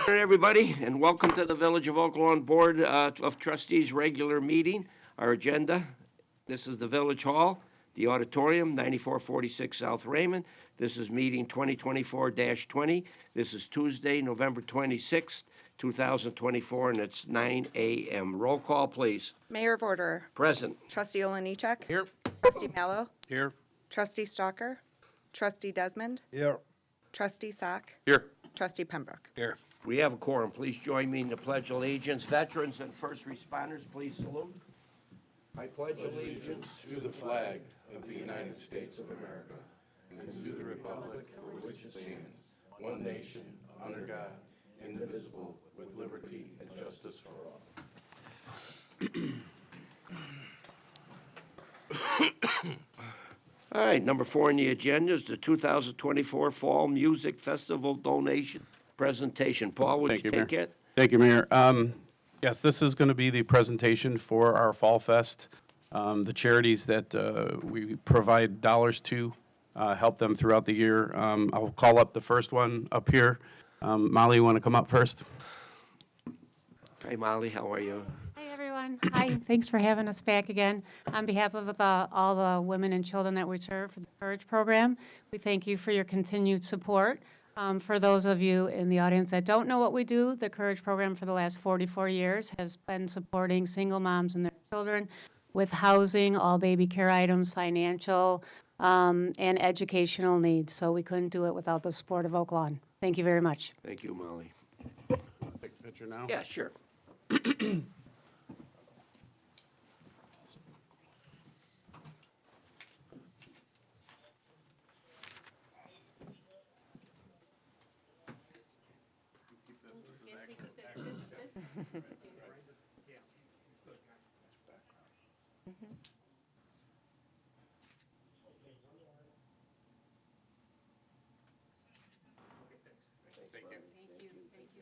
Morning, everybody, and welcome to the Village of Oak Lawn Board of Trustees regular meeting. Our agenda, this is the Village Hall, the auditorium, 9446 South Raymond. This is meeting 2024-20. This is Tuesday, November 26th, 2024, and it's 9 a.m. Roll call, please. Mayor of Order. Present. Trustee Olenichek. Here. Trustee Mallow. Here. Trustee Stalker. Trustee Desmond. Here. Trustee Sack. Here. Trustee Pembroke. Here. We have a quorum. Please join me in the Pledge of Allegiance. Veterans and first responders, please salute. I pledge allegiance to the flag of the United States of America and to the republic for which it stands, one nation, under God, indivisible, with liberty and justice for all. All right, number 4 on the agenda is the 2024 Fall Music Festival donation presentation. Paul, would you take it? Thank you, Mayor. Yes, this is going to be the presentation for our Fall Fest. The charities that we provide dollars to, help them throughout the year. I'll call up the first one up here. Molly, you want to come up first? Hi, Molly, how are you? Hi, everyone. Hi, thanks for having us back again. On behalf of all the women and children that we serve for the Courage Program, we thank you for your continued support. For those of you in the audience that don't know what we do, the Courage Program for the last 44 years has been supporting single moms and their children with housing, all baby care items, financial, and educational needs. So we couldn't do it without the support of Oak Lawn. Thank you very much. Thank you, Molly. Take a picture now. Yeah, sure.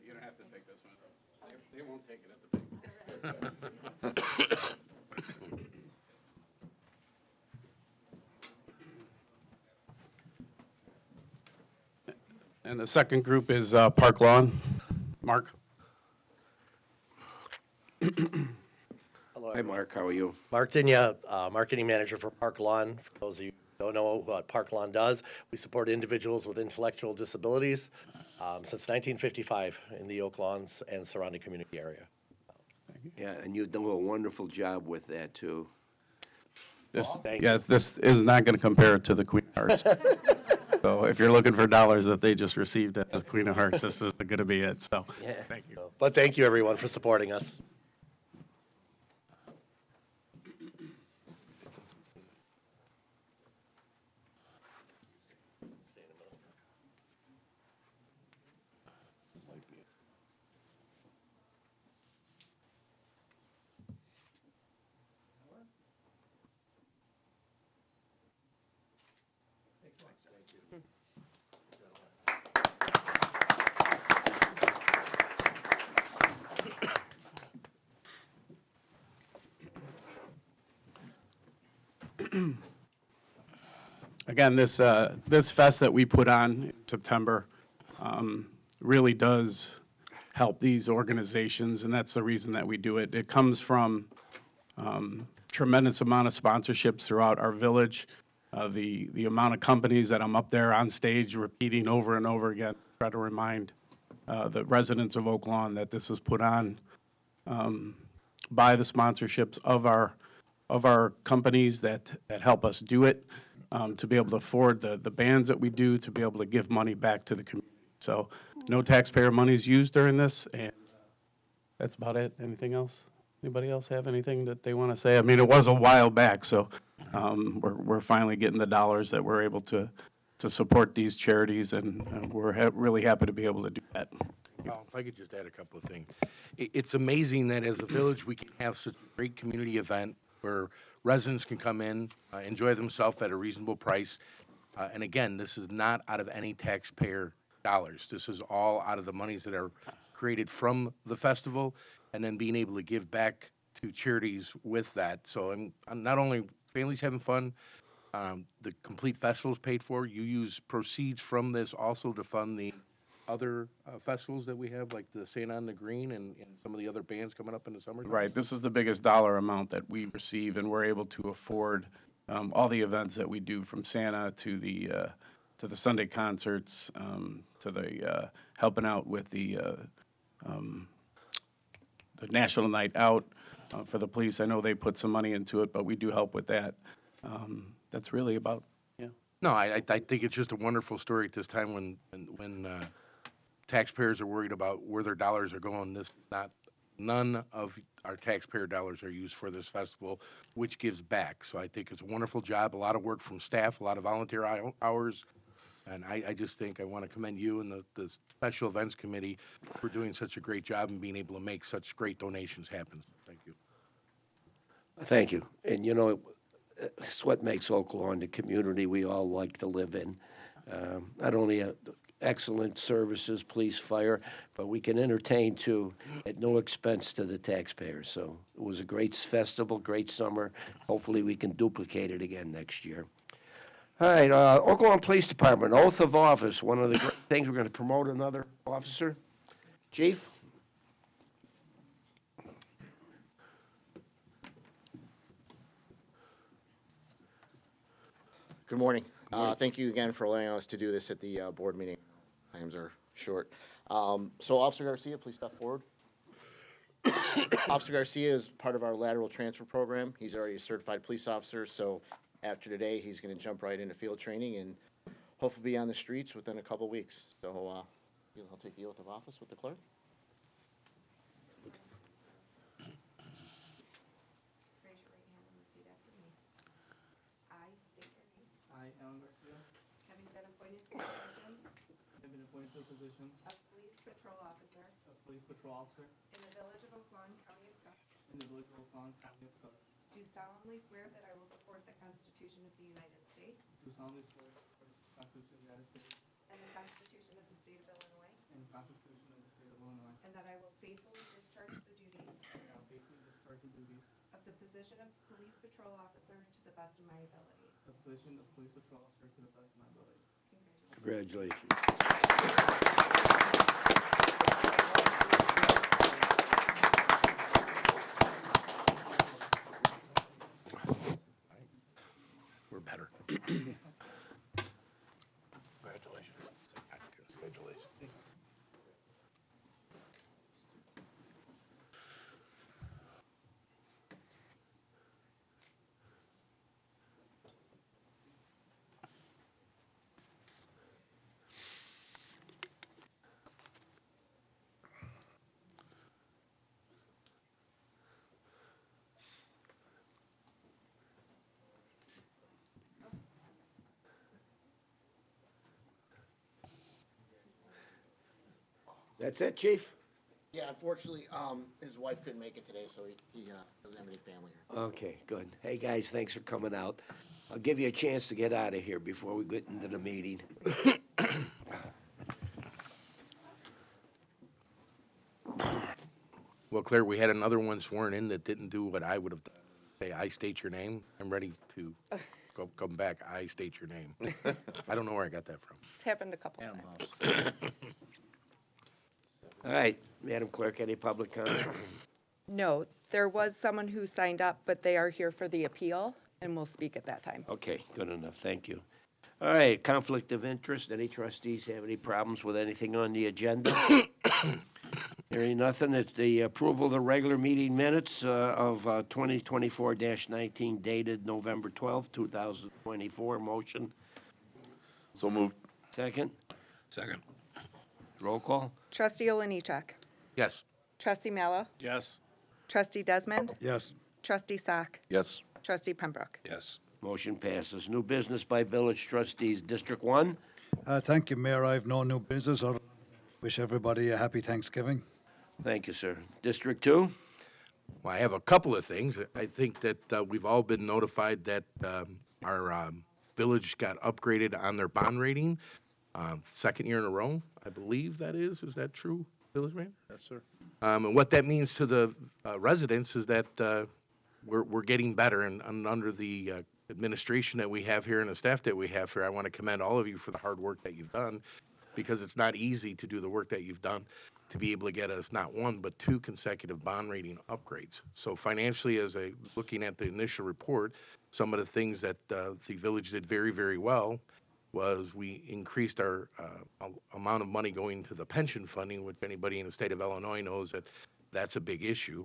You don't have to take this one. They won't take it at the bank. And the second group is Park Lawn. Mark? Hello, Hi, Mark, how are you? Mark Dinya, Marketing Manager for Park Lawn. For those of you who don't know what Park Lawn does, we support individuals with intellectual disabilities since 1955 in the Oak Lawns and surrounding community area. Yeah, and you do a wonderful job with that, too. This, Thank yes, this is not going to compare to the Queen of Hearts. So if you're looking for dollars that they just received at the Queen of Hearts, this is going to be it. So, thank you. But thank you, everyone, for supporting us. Again, this fest that we put on in September really does help these organizations, and that's the reason that we do it. It comes from tremendous amount of sponsorships throughout our village. The amount of companies that I'm up there on stage repeating over and over again, try to remind the residents of Oak Lawn that this is put on by the sponsorships of our companies that help us do it, to be able to afford the bands that we do, to be able to give money back to the community. So no taxpayer money is used during this, and that's about it. Anything else? Anybody else have anything that they want to say? I mean, it was a while back, so we're finally getting the dollars that we're able to support these charities, and we're really happy to be able to do that. Well, if I could just add a couple of things. It's amazing that as a village, we can have such a great community event where residents can come in, enjoy themselves at a reasonable price. And again, this is not out of any taxpayer dollars. This is all out of the monies that are created from the festival, and then being able to give back to charities with that. So I'm not only families having fun, the complete festival is paid for. You use proceeds from this also to fund the other festivals that we have, like the Saint on the Green and some of the other bands coming up in the summer? Right, this is the biggest dollar amount that we receive, and we're able to afford all the events that we do, from Santa to the Sunday concerts, to the helping out with the National Night Out for the police. I know they put some money into it, but we do help with that. That's really about, yeah. No, I think it's just a wonderful story at this time when taxpayers are worried about where their dollars are going. None of our taxpayer dollars are used for this festival, which gives back. So I think it's a wonderful job, a lot of work from staff, a lot of volunteer hours. And I just think I want to commend you and the Special Events Committee for doing such a great job and being able to make such great donations happen. Thank you. Thank you. And you know, it's what makes Oak Lawn the community we all like to live in. Not only excellent services, police, fire, but we can entertain too at no expense to the taxpayers. So it was a great festival, great summer. Hopefully we can duplicate it again next year. All right, Oak Lawn Police Department, oath of office. One of the great things, we're going to promote another officer. Chief? Good morning. Thank you again for allowing us to do this at the board meeting. Times are short. So Officer Garcia, please step forward. Officer Garcia is part of our lateral transfer program. He's already a certified police officer, so after today, he's going to jump right into field training and hopefully be on the streets within a couple weeks. So I'll take the oath of office with the clerk. Raise your right hand and repeat after me. I state your name. I, Alan Garcia, Having been appointed to the position have been appointed to the position of Police Patrol Officer of Police Patrol Officer in the Village of Oak Lawn, County of Cook, in the Village of Oak Lawn, County of Cook, do solemnly swear that I will support the Constitution of the United States do solemnly swear to support the Constitution of the United States and the Constitution of the State of Illinois, and the Constitution of the State of Illinois, and that I will faithfully discharge the duties and I will faithfully discharge the duties of the position of Police Patrol Officer to the best of my ability. of the position of Police Patrol Officer to the best of my ability. Congratulations. Congratulations. We're better. Congratulations. Congratulations. That's it, Chief? Yeah, unfortunately, his wife couldn't make it today, so he doesn't have any family here. Okay, good. Hey, guys, thanks for coming out. I'll give you a chance to get out of here before we get into the meeting. Well, Claire, we had another one sworn in that didn't do what I would have done. Say, I state your name. I'm ready to come back. I state your name. I don't know where I got that from. It's happened a couple times. All right, Madam Clerk, any public comment? No, there was someone who signed up, but they are here for the appeal, and will speak at that time. Okay, good enough, thank you. All right, conflict of interest. Any trustees have any problems with anything on the agenda? Hearing nothing, it's the approval of the regular meeting minutes of 2024-19 dated November 12th, 2024. Motion, So moved. second. Second. Roll call. Trustee Oliniechek. Yes. Trustee Mallow. Yes. Trustee Desmond. Yes. Trustee Sack. Yes. Trustee Pembroke. Yes. Motion passes. New business by village trustees. District 1. Thank you, Mayor. I have no new business. I wish everybody a happy Thanksgiving. Thank you, sir. District 2. Well, I have a couple of things. I think that we've all been notified that our village got upgraded on their bond rating, second year in a row, I believe that is. Is that true, village man? Yes, sir. And what that means to the residents is that we're getting better, and under the administration that we have here and the staff that we have here, I want to commend all of you for the hard work that you've done. because it's not easy to do the work that you've done to be able to get us not one, but two consecutive bond rating upgrades. So financially, looking at the initial report, some of the things that the village did very, very well was we increased our amount of money going to the pension funding, which anybody in the state of Illinois knows that that's a big issue.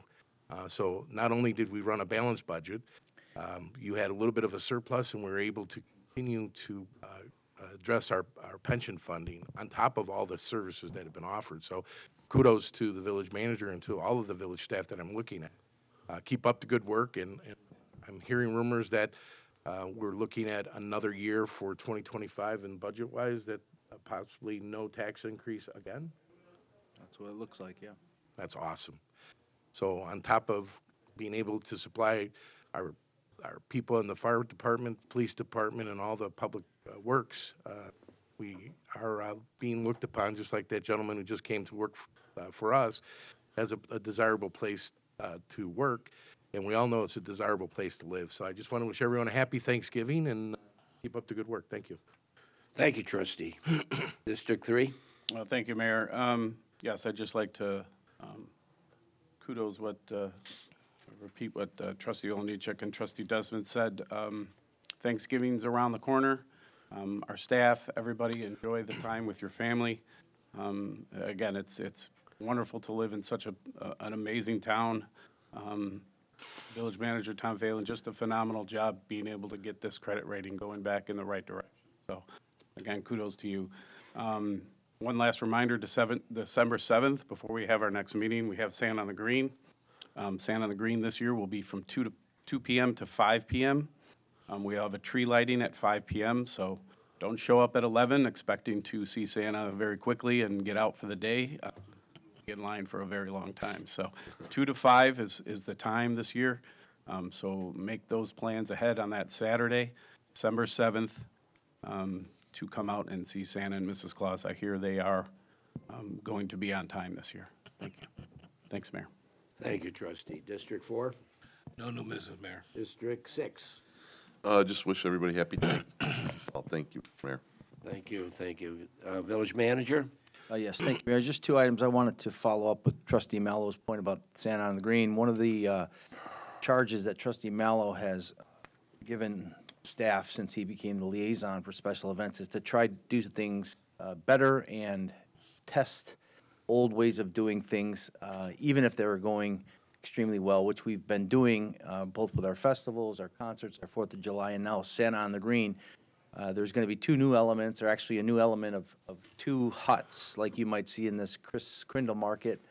So not only did we run a balanced budget, you had a little bit of a surplus, and we were able to continue to address our pension funding on top of all the services that have been offered. So kudos to the village manager and to all of the village staff that I'm looking at. Keep up the good work, and I'm hearing rumors that we're looking at another year for 2025 and budget-wise that possibly no tax increase again. That's what it looks like, yeah. That's awesome. So on top of being able to supply our people in the fire department, police department, and all the public works, we are being looked upon, just like that gentleman who just came to work for us, as a desirable place to work. And we all know it's a desirable place to live. So I just want to wish everyone a happy Thanksgiving and keep up the good work. Thank you. Thank you, trustee. District 3? Well, thank you, Mayor. Yes, I'd just like to kudos repeat what Trustee Olnichek and Trustee Desmond said. Thanksgiving's around the corner. Our staff, everybody, enjoy the time with your family. Again, it's wonderful to live in such an amazing town. Village Manager Tom Phelan, just a phenomenal job being able to get this credit rating going back in the right direction. So, again, kudos to you. One last reminder, December 7th, before we have our next meeting, we have Sand on the Green. Sand on the Green this year will be from 2 p.m. to 5 p.m. We have a tree lighting at 5 p.m., so don't show up at 11 expecting to see Santa very quickly and get out for the day. Get in line for a very long time. So 2 to 5 is the time this year. So make those plans ahead on that Saturday, December 7th, to come out and see Santa and Mrs. Claus. I hear they are going to be on time this year. Thank you. Thanks, Mayor. Thank you, trustee. District 4? No new business, Mayor. District 6? Just wish everybody happy Thanksgiving. Well, thank you, Mayor. Thank you, thank you. Village manager? Yes, thank you, Mayor. Just two items I wanted to follow up with Trustee Mallow's point about Santa on the Green. One of the charges that Trustee Mallow has given staff since he became the liaison for special events is to try to do things better and test old ways of doing things, even if they were going extremely well, which we've been doing both with our festivals, our concerts, our 4th of July, and now Santa on the Green. There's going to be two new elements, or actually a new element of two huts, like you might see in this Chris Crindle market.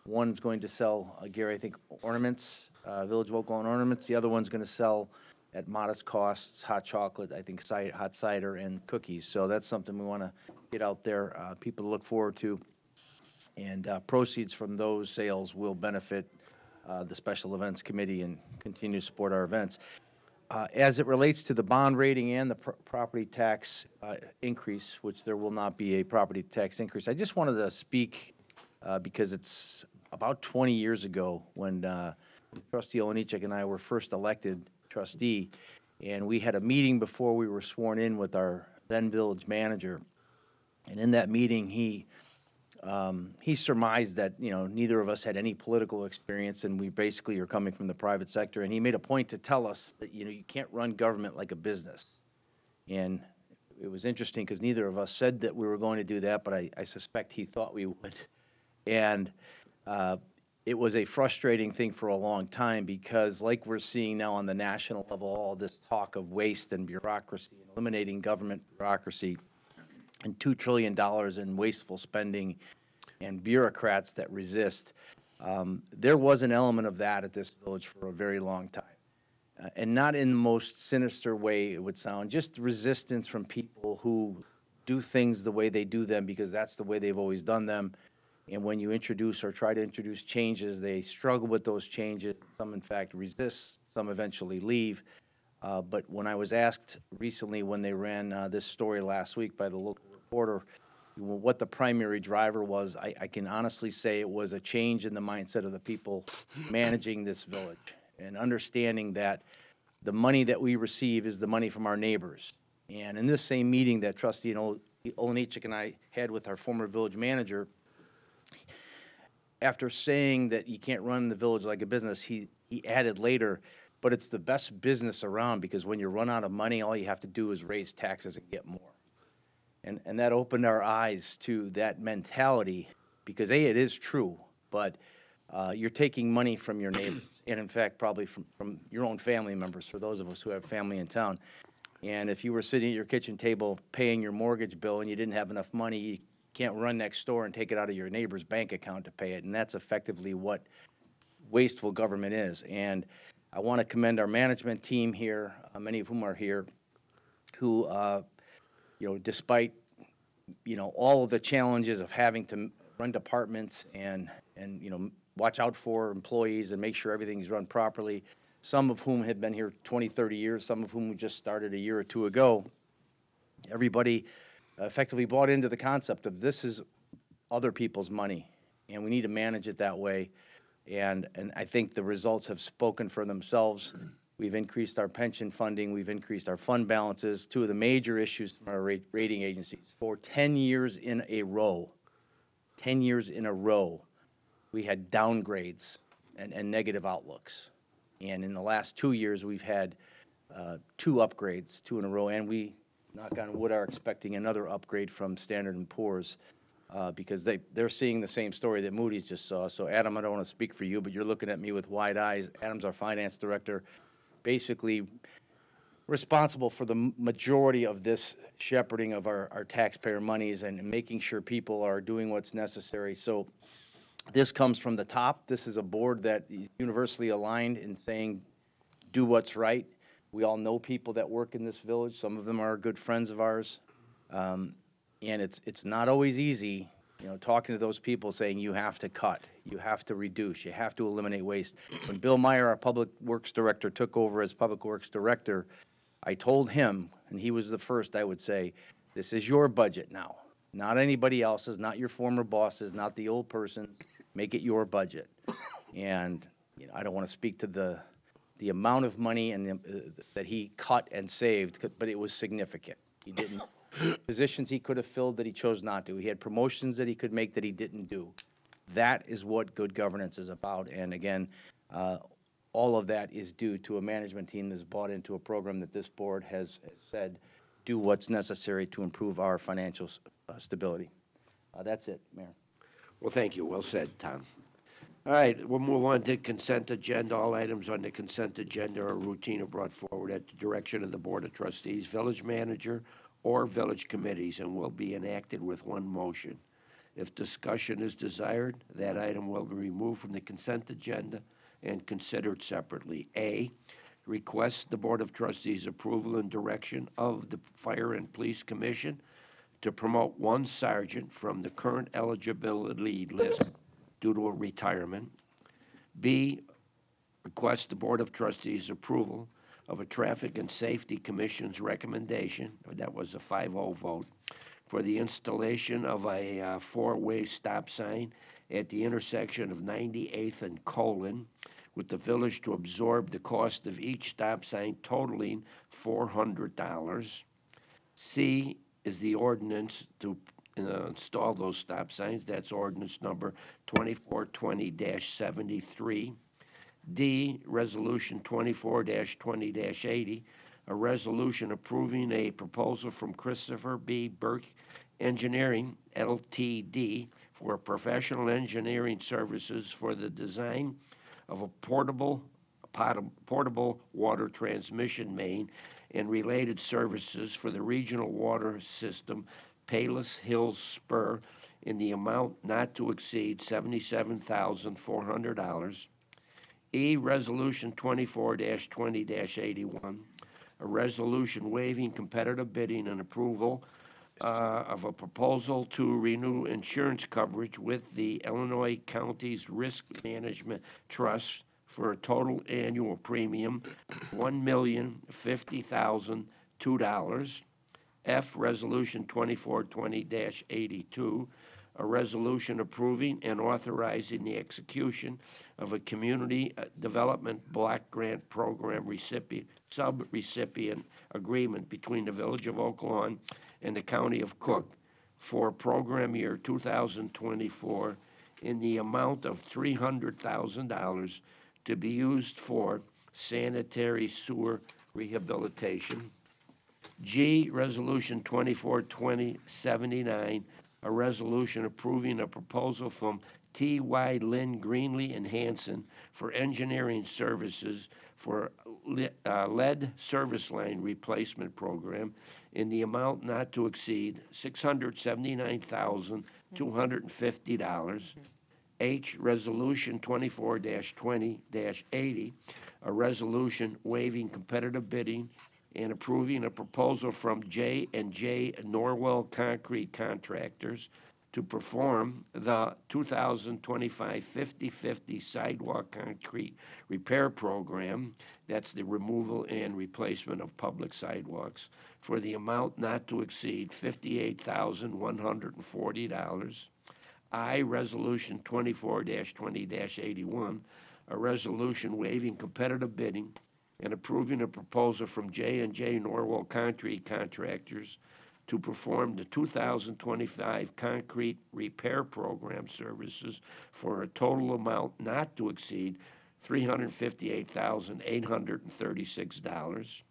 One's going to sell, Gary, I think, ornaments, Village of Oak Lawn ornaments. The other one's going to sell at modest costs, hot chocolate, I think hot cider, and cookies. So that's something we want to get out there, people to look forward to. And proceeds from those sales will benefit the Special Events Committee and continue to support our events. As it relates to the bond rating and the property tax increase, which there will not be a property tax increase, I just wanted to speak because it's about 20 years ago when Trustee Olnichek and I were first elected trustee, and we had a meeting before we were sworn in with our then village manager. And in that meeting, he surmised that, neither of us had any political experience, and we basically are coming from the private sector. And he made a point to tell us that, you can't run government like a business. And it was interesting because neither of us said that we were going to do that, but I suspect he thought we would. And it was a frustrating thing for a long time because, like we're seeing now on the national level, all this talk of waste and bureaucracy and eliminating government bureaucracy and $2 trillion in wasteful spending and bureaucrats that resist. There was an element of that at this village for a very long time. And not in the most sinister way it would sound, just resistance from people who do things the way they do them because that's the way they've always done them. And when you introduce or try to introduce changes, they struggle with those changes. Some, in fact, resist. Some eventually leave. But when I was asked recently when they ran this story last week by the local reporter what the primary driver was, I can honestly say it was a change in the mindset of the people managing this village and understanding that the money that we receive is the money from our neighbors. And in this same meeting that Trustee Olenichik and I had with our former village manager, after saying that you can't run the village like a business, he added later, but it's the best business around because when you run out of money, all you have to do is raise taxes and get more. And that opened our eyes to that mentality because A, it is true, but you're taking money from your neighbors and in fact, probably from your own family members, for those of us who have family in town. And if you were sitting at your kitchen table paying your mortgage bill and you didn't have enough money, you can't run next door and take it out of your neighbor's bank account to pay it. And that's effectively what wasteful government is. And I want to commend our management team here, many of whom are here, who, despite, all of the challenges of having to run departments and watch out for employees and make sure everything's run properly, some of whom had been here 20, 30 years, some of whom just started a year or two ago, everybody effectively bought into the concept of this is other people's money, and we need to manage it that way. And I think the results have spoken for themselves. We've increased our pension funding. We've increased our fund balances. Two of the major issues from our rating agencies. For 10 years in a row, 10 years in a row, we had downgrades and negative outlooks. And in the last 2 years, we've had 2 upgrades, 2 in a row, and we, knock on wood, are expecting another upgrade from Standard & Poor's because they're seeing the same story that Moody's just saw. So, Adam, I don't want to speak for you, but you're looking at me with wide eyes. Adam's our finance director, basically responsible for the majority of this shepherding of our taxpayer monies and making sure people are doing what's necessary. So this comes from the top. This is a board that is universally aligned in saying, do what's right. We all know people that work in this village. Some of them are good friends of ours. And it's not always easy, talking to those people saying you have to cut, you have to reduce, you have to eliminate waste. When Bill Meyer, our Public Works Director, took over as Public Works Director, I told him, and he was the first, I would say, this is your budget now. Not anybody else's, not your former bosses, not the old person's. Make it your budget. And I don't want to speak to the amount of money and that he cut and saved, but it was significant. He didn't positions he could have filled that he chose not to. He had promotions that he could make that he didn't do. That is what good governance is about. And again, all of that is due to a management team that's bought into a program that this board has said do what's necessary to improve our financial stability. That's it, Mayor. Well, thank you. Well said, Tom. All right, we'll move on to consent agenda. All items on the consent agenda are routine or brought forward at the direction of the Board of Trustees, village manager, or village committees, and will be enacted with one motion. If discussion is desired, that item will be removed from the consent agenda and considered separately. A, request the Board of Trustees approval and direction of the Fire and Police Commission to promote one sergeant from the current eligibility list due to a retirement. B, request the Board of Trustees approval of a Traffic and Safety Commission's recommendation, that was a 5-0 vote, for the installation of a 4-way stop sign at the intersection of 98th and Colon, with the village to absorb the cost of each stop sign totaling $400. C is the ordinance to install those stop signs. That's ordinance number 2420-73. D, resolution 24-20-80, a resolution approving a proposal from Christopher B. Burke Engineering, Ltd., for professional engineering services for the design of a portable water transmission main and related services for the regional water system Palos Hills Spur in the amount not to exceed $77,400. E, Resolution 24-20-81, a resolution waiving competitive bidding and approval of a proposal to renew insurance coverage with the Illinois Counties Risk Management Trust for a total annual premium $1,050,002. F, Resolution 2420-82, a resolution approving and authorizing the execution of a community development block grant program sub-recipient agreement between the Village of Oak Lawn and the County of Cook for program year 2024 in the amount of $300,000 to be used for sanitary sewer rehabilitation. G, Resolution 24-2079, a resolution approving a proposal from T.Y. Lynn Greenlee and Hanson for engineering services for lead service line replacement program in the amount not to exceed $679,250. H, Resolution 24-20-80, a resolution waiving competitive bidding and approving a proposal from J&J Norwell Concrete Contractors to perform the 2025 50/50 sidewalk concrete repair program, that's the removal and replacement of public sidewalks, for the amount not to exceed $58,140. I, Resolution 24-20-81, a resolution waiving competitive bidding and approving a proposal from J&J Norwell Concrete Contractors to perform the 2025 concrete repair program services for a total amount not to exceed $358,836.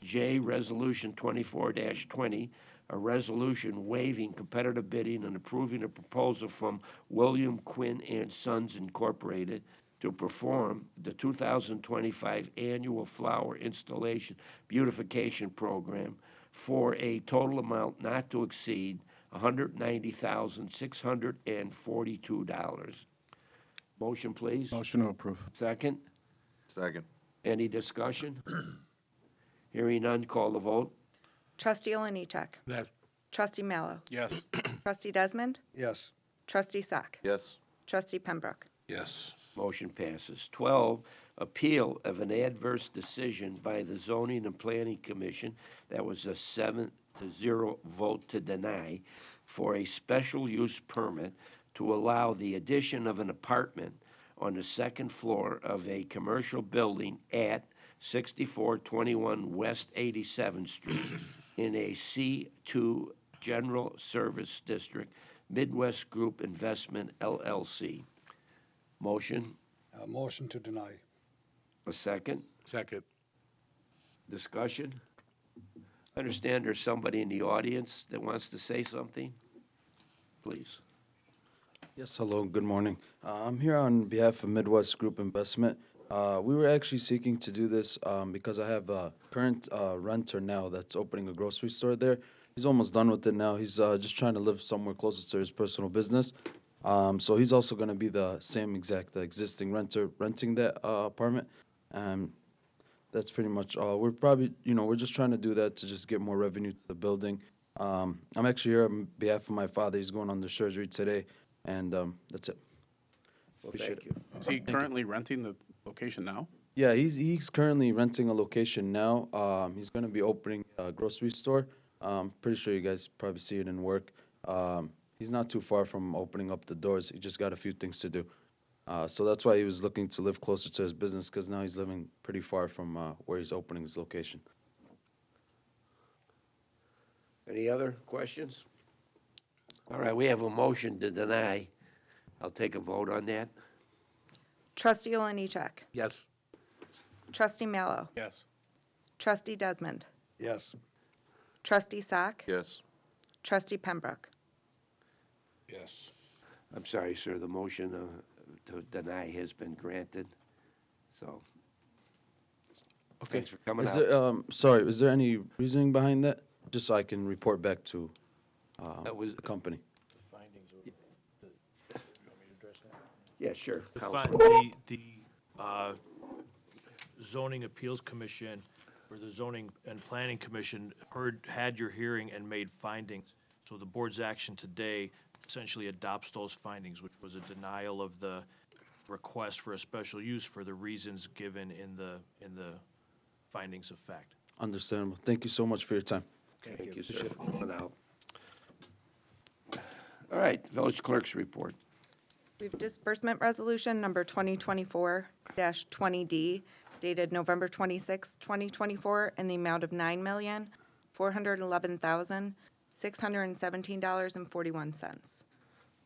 J, Resolution 24-20, a resolution waiving competitive bidding and approving a proposal from William Quinn and Sons Incorporated to perform the 2025 annual flower installation beautification program for a total amount not to exceed $190,642. Motion, please. Motion to approve. Second. Second. Any discussion? Hearing none, call the vote. Trustee Oliniechek. Yes. Trustee Mallow. Yes. Trustee Desmond. Yes. Trustee Sack. Yes. Trustee Pembroke. Yes. Motion passes. 12, appeal of an adverse decision by the Zoning and Planning Commission, that was a 7-0 vote to deny, for a special use permit to allow the addition of an apartment on the second floor of a commercial building at 6421 West 87th Street in a C2 General Service District, Midwest Group Investment LLC. Motion, Motion to deny. a second. Second. Discussion? I understand there's somebody in the audience that wants to say something. Please. Yes, hello, good morning. I'm here on behalf of Midwest Group Investment. We were actually seeking to do this because I have a current renter now that's opening a grocery store there. He's almost done with it now. He's just trying to live somewhere closer to his personal business. So he's also going to be the same exact existing renter renting that apartment. That's pretty much all. We're probably, we're just trying to do that to just get more revenue to the building. I'm actually here on behalf of my father. He's going under surgery today, and that's it. Well, Appreciate thank you. Is he currently renting the location now? Yeah, he's currently renting a location now. He's going to be opening a grocery store. Pretty sure you guys probably see it in work. He's not too far from opening up the doors. He just got a few things to do. So that's why he was looking to live closer to his business, because now he's living pretty far from where he's opening his location. Any other questions? All right, we have a motion to deny. I'll take a vote on that. Trustee Oliniechek. Yes. Trustee Mallow. Yes. Trustee Desmond. Yes. Trustee Sack. Yes. Trustee Pembroke. Yes. I'm sorry, sir, the motion to deny has been granted, so. Okay. Thanks for coming Is out. there, sorry, is there any reasoning behind that? Just so I can report back to That was, the company. yeah, sure. The Counsel. Zoning Appeals Commission, or the Zoning and Planning Commission, had your hearing and made findings. So the board's action today essentially adopts those findings, which was a denial of the request for a special use for the reasons given in the findings of fact. Understandable. Thank you so much for your time. Thank you, sir, for coming out. All right, village clerk's report. We have disbursement resolution number 2024-20D dated November 26, 2024, in the amount of $9,411,000 $617.41.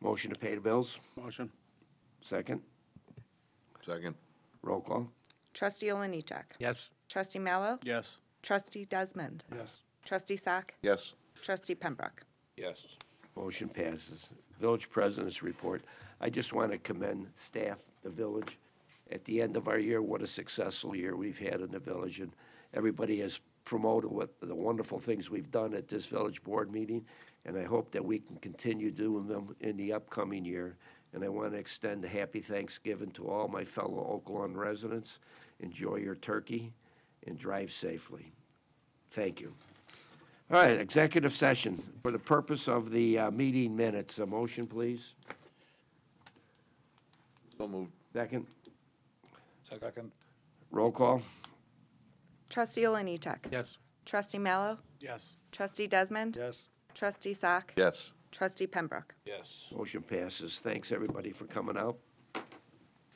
Motion to pay the bills? Motion. Second? Second. Roll call? Trustee Oliniechek. Yes. Trustee Mallow. Yes. Trustee Desmond. Yes. Trustee Sack. Yes. Trustee Pembroke. Yes. Motion passes. Village President's report. I just want to commend staff, the village. At the end of our year, what a successful year we've had in the village, and everybody has promoted what the wonderful things we've done at this village board meeting, and I hope that we can continue doing them in the upcoming year. And I want to extend a happy Thanksgiving to all my fellow Oak Lawn residents. Enjoy your turkey and drive safely. Thank you. All right, executive session. For the purpose of the meeting minutes, a motion, please. So moved. Second. Second. Roll call. Trustee Oliniechek. Yes. Trustee Mallow. Yes. Trustee Desmond. Yes. Trustee Sack. Yes. Trustee Pembroke. Yes. Motion passes. Thanks, everybody, for coming out.